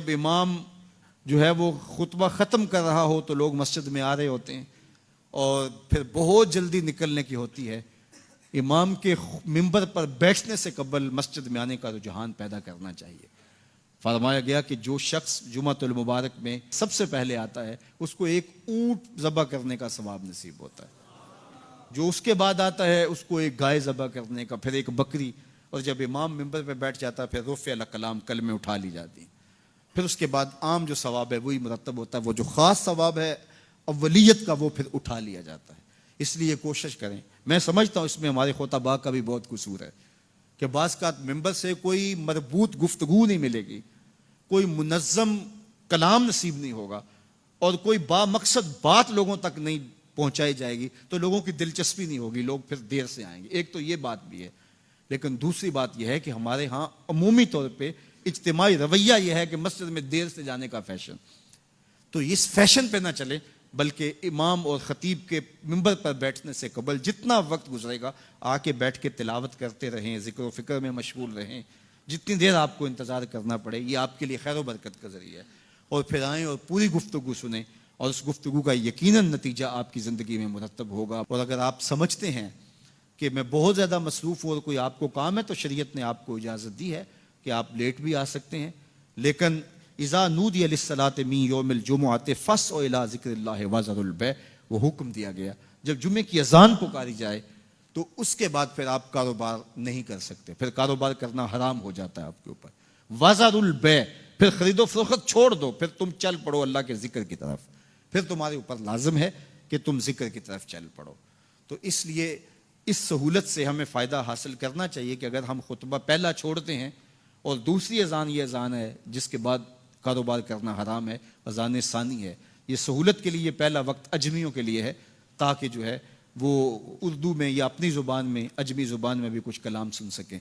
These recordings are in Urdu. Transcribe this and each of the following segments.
جب امام جو ہے وہ خطبہ ختم کر رہا ہو تو لوگ مسجد میں آ رہے ہوتے ہیں اور پھر بہت جلدی نکلنے کی ہوتی ہے. امام کے منبر پر بیٹھنے سے قبل مسجد میں آنے کا رجحان پیدا کرنا چاہیے. فرمایا گیا کہ جو شخص جمعۃ المبارک میں سب سے پہلے آتا ہے اس کو ایک اونٹ ذبح کرنے کا ثواب نصیب ہوتا ہے. جو اس کے بعد آتا ہے اس کو ایک گائے ذبح کرنے کا، پھر ایک بکری، اور جب امام منبر پہ بیٹھ جاتا ہے پھر رفع الکلام کلمے اٹھا لی جاتی ہیں. پھر اس کے بعد عام جو ثواب ہے وہی مرتب ہوتا ہے، وہ جو خاص ثواب ہے اولیت کا وہ پھر اٹھا لیا جاتا ہے. اس لیے کوشش کریں. میں سمجھتا ہوں اس میں ہمارے خطباء کا بھی بہت قصور ہے کہ بعض کا ممبر سے کوئی مربوط گفتگو نہیں ملے گی، کوئی منظم کلام نصیب نہیں ہوگا اور کوئی با مقصد بات لوگوں تک نہیں پہنچائی جائے گی تو لوگوں کی دلچسپی نہیں ہوگی، لوگ پھر دیر سے آئیں گے. ایک تو یہ بات بھی ہے، لیکن دوسری بات یہ ہے کہ ہمارے ہاں عمومی طور پہ اجتماعی رویہ یہ ہے کہ مسجد میں دیر سے جانے کا فیشن. تو اس فیشن پہ نہ چلے، بلکہ امام اور خطیب کے منبر پر بیٹھنے سے قبل جتنا وقت گزرے گا آ کے بیٹھ کے تلاوت کرتے رہیں، ذکر و فکر میں مشغول رہیں. جتنی دیر آپ کو انتظار کرنا پڑے یہ آپ کے لیے خیر و برکت کا ذریعہ ہے. اور پھر آئیں اور پوری گفتگو سنیں اور اس گفتگو کا یقیناً نتیجہ آپ کی زندگی میں مرتب ہوگا. اور اگر آپ سمجھتے ہیں کہ میں بہت زیادہ مصروف ہوں اور کوئی آپ کو کام ہے تو شریعت نے آپ کو اجازت دی ہے کہ آپ لیٹ بھی آ سکتے ہیں. لیکن اذا نودی للصلاۃ من یوم الجمعۃ فاسعوا الی ذکر اللہ وذروا البیع، وہ حکم دیا گیا جب جمعے کی اذان پکاری جائے تو اس کے بعد پھر آپ کاروبار نہیں کر سکتے، پھر کاروبار کرنا حرام ہو جاتا ہے آپ کے اوپر. وذروا البیع، پھر خرید و فروخت چھوڑ دو، پھر تم چل پڑو اللہ کے ذکر کی طرف. پھر تمہارے اوپر لازم ہے کہ تم ذکر کی طرف چل پڑو. تو اس لیے اس سہولت سے ہمیں فائدہ حاصل کرنا چاہیے کہ اگر ہم خطبہ پہلا چھوڑتے ہیں اور دوسری اذان یہ اذان ہے جس کے بعد کاروبار کرنا حرام ہے، اذان ثانی ہے، یہ سہولت کے لیے یہ پہلا وقت اجمیوں کے لیے ہے تاکہ جو ہے وہ اردو میں یا اپنی زبان میں اجمی زبان میں بھی کچھ کلام سن سکیں.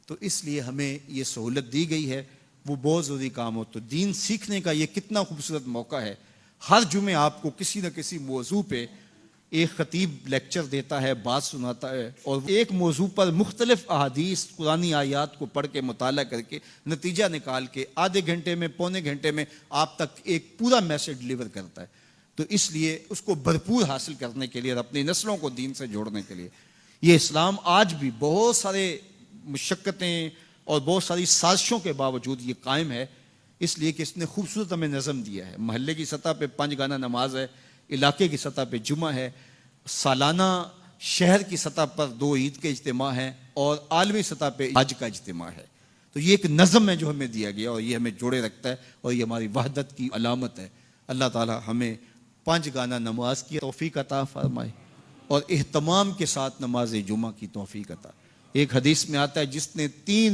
تو اس لیے ہمیں یہ سہولت دی گئی ہے، وہ بہت ضروری کام ہو. تو دین سیکھنے کا یہ کتنا خوبصورت موقع ہے. ہر جمعے آپ کو کسی نہ کسی موضوع پہ ایک خطیب لیکچر دیتا ہے، بات سناتا ہے، اور ایک موضوع پر مختلف احادیث قرآنی آیات کو پڑھ کے مطالعہ کر کے نتیجہ نکال کے آدھے گھنٹے میں پونے گھنٹے میں آپ تک ایک پورا میسج ڈلیور کرتا ہے. تو اس لیے اس کو بھرپور حاصل کرنے کے لیے اور اپنی نسلوں کو دین سے جوڑنے کے لیے یہ اسلام آج بھی بہت سارے مشقتیں اور بہت ساری سازشوں کے باوجود یہ قائم ہے، اس لیے کہ اس نے خوبصورت ہمیں نظم دیا ہے. محلے کی سطح پہ 5 گانا نماز ہے، علاقے کی سطح پہ جمعہ ہے، سالانہ شہر کی سطح پر 2 عید کے اجتماع ہیں اور عالمی سطح پہ حج کا اجتماع ہے. تو یہ ایک نظم ہے جو ہمیں دیا گیا اور یہ ہمیں جوڑے رکھتا ہے اور یہ ہماری وحدت کی علامت ہے. اللہ تعالی ہمیں 5 گانا نماز کی توفیق عطا فرمائے اور اہتمام کے ساتھ نماز جمعہ کی توفیق عطا. ایک حدیث میں آتا ہے جس نے 3